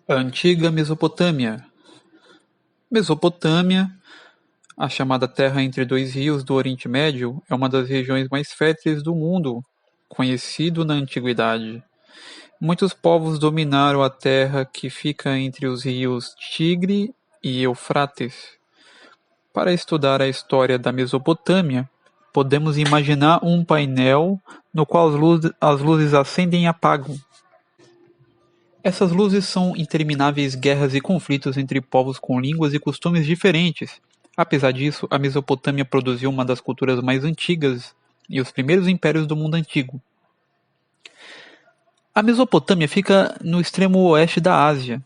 A antiga Mesopotâmia. Mesopotâmia, a chamada Terra entre dois rios do Oriente Médio, é uma das regiões mais férteis do mundo, conhecido na antiguidade. Muitos povos dominaram a terra que fica entre os rios Tigre e Eufrates. Para estudar a história da Mesopotâmia, podemos imaginar um painel no qual as luzes acendem e apagam. Essas luzes são intermináveis guerras e conflitos entre povos com línguas e costumes diferentes. Apesar disso, a Mesopotâmia produziu uma das culturas mais antigas e os primeiros impérios do mundo antigo. A Mesopotâmia fica no extremo oeste da Ásia.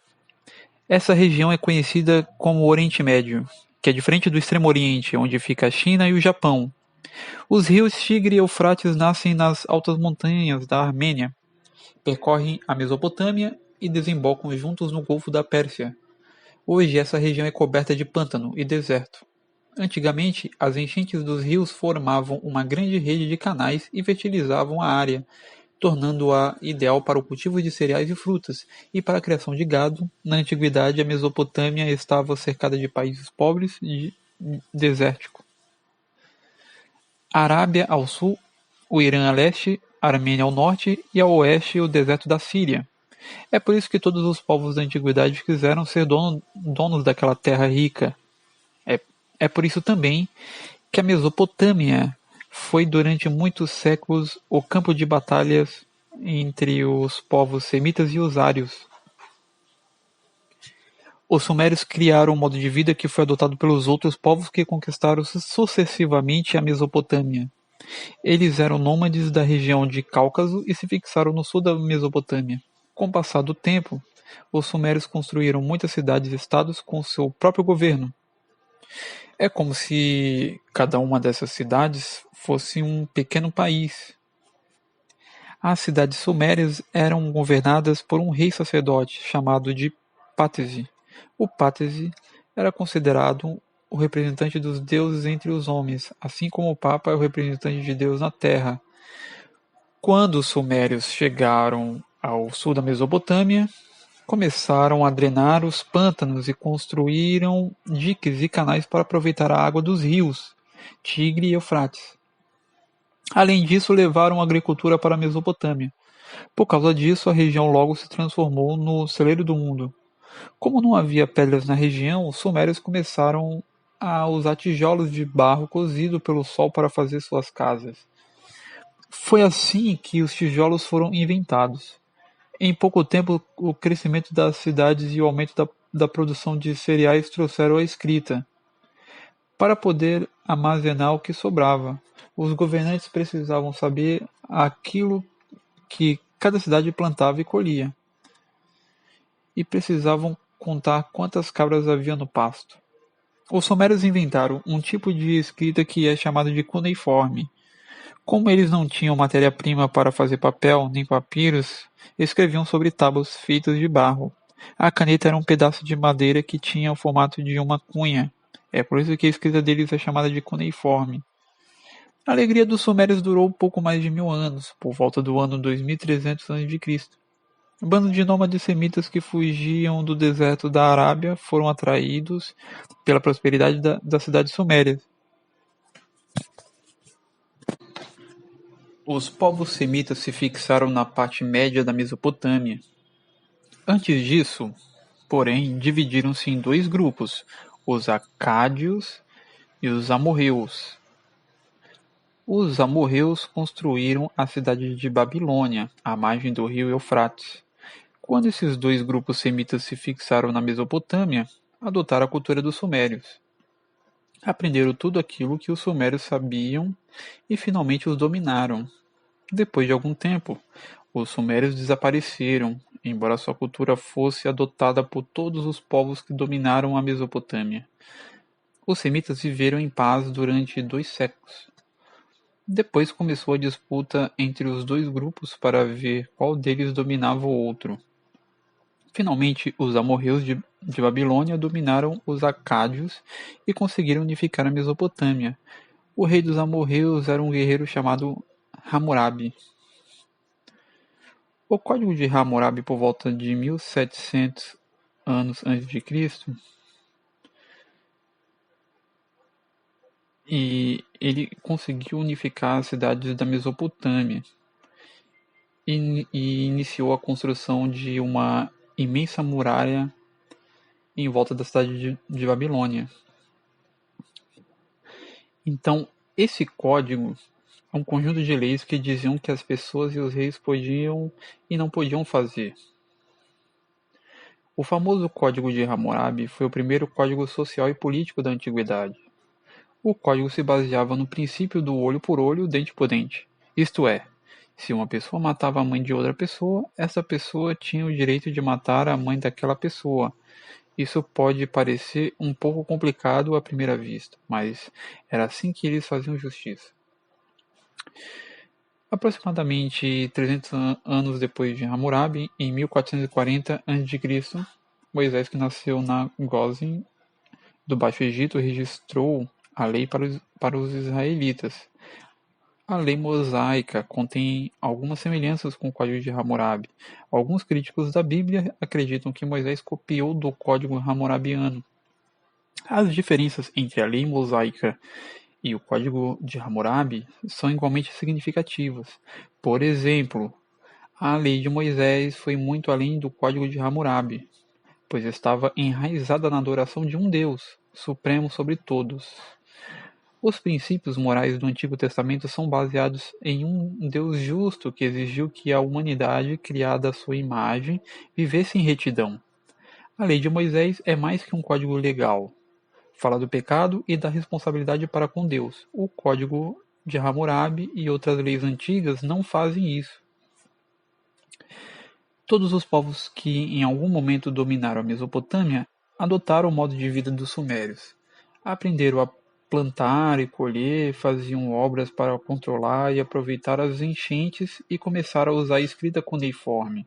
Essa região é conhecida como Oriente Médio, que é diferente do Extremo Oriente, onde fica a China e o Japão. Os rios Tigre e Eufrates nascem nas altas montanhas da Armênia, percorrem a Mesopotâmia e desembocam juntos no Golfo da Pérsia. Hoje essa região é coberta de pântano e deserto. Antigamente, as enchentes dos rios formavam uma grande rede de canais e fertilizavam a área, tornando-a ideal para o cultivo de cereais e frutas, e para a criação de gado. Na antiguidade, a Mesopotâmia estava cercada de países pobres e desérticos. A Arábia ao sul, o Irã a leste, a Armênia ao norte e ao oeste o deserto da Síria. É por isso que todos os povos da antiguidade quiseram ser donos daquela terra rica. É por isso também que a Mesopotâmia foi durante muitos séculos o campo de batalhas entre os povos semitas e os ários. Os sumérios criaram um modo de vida que foi adotado pelos outros povos que conquistaram sucessivamente a Mesopotâmia. Eles eram nômades da região de Cáucaso e se fixaram no sul da Mesopotâmia. Com o passar do tempo, os sumérios construíram muitas cidades-estados com seu próprio governo. É como se cada uma dessas cidades fosse um pequeno país. As cidades sumérias eram governadas por um rei sacerdote chamado de Pátese. O Pátese era considerado o representante dos deuses entre os homens, assim como o Papa é o representante de Deus na Terra. Quando os sumérios chegaram ao sul da Mesopotâmia, começaram a drenar os pântanos e construíram diques e canais para aproveitar a água dos rios Tigre e Eufrates. Além disso, levaram a agricultura para a Mesopotâmia. Por causa disso, a região logo se transformou no celeiro do mundo. Como não havia pedras na região, os sumérios começaram a usar tijolos de barro cozido pelo sol para fazer suas casas. Foi assim que os tijolos foram inventados. Em pouco tempo, o crescimento das cidades e o aumento da produção de cereais trouxeram a escrita. Para poder armazenar o que sobrava, os governantes precisavam saber aquilo que cada cidade plantava e colhia. E precisavam contar quantas cabras havia no pasto. Os sumérios inventaram um tipo de escrita que é chamado de cuneiforme. Como eles não tinham matéria-prima para fazer papel nem papiros, escreviam sobre tábuas feitas de barro. A caneta era um pedaço de madeira que tinha o formato de uma cunha. É por isso que a escrita deles é chamada de cuneiforme. A alegria dos sumérios durou pouco mais de 1000 anos, por volta do ano 2300 a.C. Um bando de nômades semitas que fugiam do deserto da Arábia foram atraídos pela prosperidade das cidades sumérias. Os povos semitas se fixaram na parte média da Mesopotâmia. Antes disso, porém, dividiram-se em dois grupos, os acádios e os amorreus. Os amorreus construíram a cidade de Babilônia, à margem do rio Eufrates. Quando esses dois grupos semitas se fixaram na Mesopotâmia, adotaram a cultura dos sumérios. Aprenderam tudo aquilo que os sumérios sabiam e finalmente os dominaram. Depois de algum tempo, os sumérios desapareceram, embora sua cultura fosse adotada por todos os povos que dominaram a Mesopotâmia. Os semitas viveram em paz durante 2 séculos. Depois começou a disputa entre os dois grupos para ver qual deles dominava o outro. Finalmente, os amorreus de Babilônia dominaram os acádios e conseguiram unificar a Mesopotâmia. O rei dos amorreus era um guerreiro chamado Hammurabi. O Código de Hammurabi, por volta de 1700 anos antes de Cristo, e ele conseguiu unificar as cidades da Mesopotâmia e iniciou a construção de uma imensa muralha em volta da cidade de Babilônia. Então, esse código é um conjunto de leis que diziam que as pessoas e os reis podiam e não podiam fazer. O famoso Código de Hammurabi foi o primeiro código social e político da antiguidade. O código se baseava no princípio do olho por olho, dente por dente. Isto é, se uma pessoa matava a mãe de outra pessoa, essa pessoa tinha o direito de matar a mãe daquela pessoa. Isso pode parecer um pouco complicado à primeira vista, mas era assim que eles faziam justiça. Aproximadamente 300 anos depois de Hammurabi, em 1440 a.C., Moisés, que nasceu na Gósen do Baixo Egito, registrou a lei para os israelitas. A lei mosaica contém algumas semelhanças com o Código de Hammurabi. Alguns críticos da Bíblia acreditam que Moisés copiou do Código Hammurabiano. As diferenças entre a lei mosaica e o Código de Hammurabi são igualmente significativas. Por exemplo, a lei de Moisés foi muito além do Código de Hammurabi, pois estava enraizada na adoração de um Deus, supremo sobre todos. Os princípios morais do Antigo Testamento são baseados em um Deus justo que exigiu que a humanidade, criada à sua imagem, vivesse em retidão. A lei de Moisés é mais que um código legal. Fala do pecado e da responsabilidade para com Deus. O Código de Hammurabi e outras leis antigas não fazem isso. Todos os povos que em algum momento dominaram a Mesopotâmia adotaram o modo de vida dos sumérios. Aprenderam a plantar e colher, faziam obras para controlar e aproveitar as enchentes e começaram a usar a escrita cuneiforme.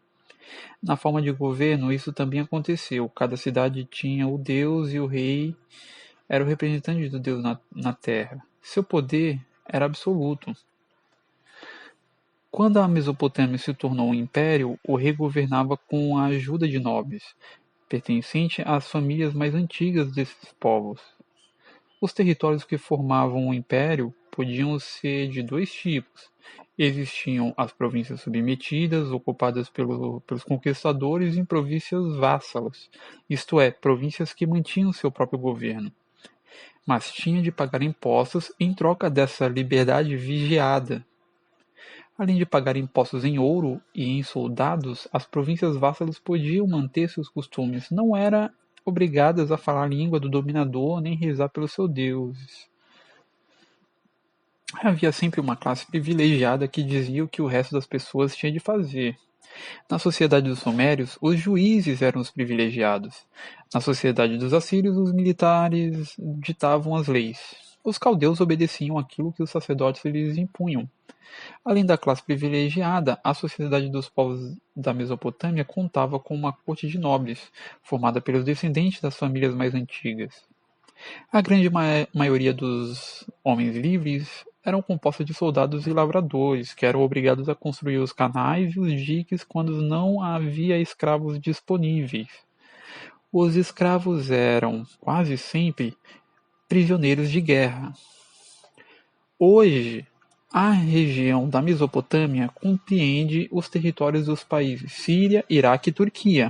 Na forma de governo, isso também aconteceu. Cada cidade tinha o deus e o rei era o representante do Deus na terra. Seu poder era absoluto. Quando a Mesopotâmia se tornou um império, o rei governava com a ajuda de nobres, pertencente às famílias mais antigas desses povos. Os territórios que formavam o império podiam ser de dois tipos. Existiam as províncias submetidas, ocupadas pelos conquistadores, e províncias vassalas, isto é, províncias que mantinham seu próprio governo. Mas tinha de pagar impostos em troca dessa liberdade vigiada. Além de pagar impostos em ouro e em soldados, as províncias vassalas podiam manter seus costumes, não eram obrigadas a falar a língua do dominador nem rezar pelos seus deuses. Havia sempre uma classe privilegiada que dizia o que o resto das pessoas tinha de fazer. Na sociedade dos sumérios, os juízes eram os privilegiados. Na sociedade dos assírios, os militares ditavam as leis. Os caldeus obedeciam aquilo que os sacerdotes lhes impunham. Além da classe privilegiada, a sociedade dos povos da Mesopotâmia contava com uma corte de nobres, formada pelos descendentes das famílias mais antigas. A grande maioria dos homens livres eram composta de soldados e lavradores, que eram obrigados a construir os canais e os diques quando não havia escravos disponíveis. Os escravos eram, quase sempre, prisioneiros de guerra. Hoje, a região da Mesopotâmia compreende os territórios dos países Síria, Iraque e Turquia.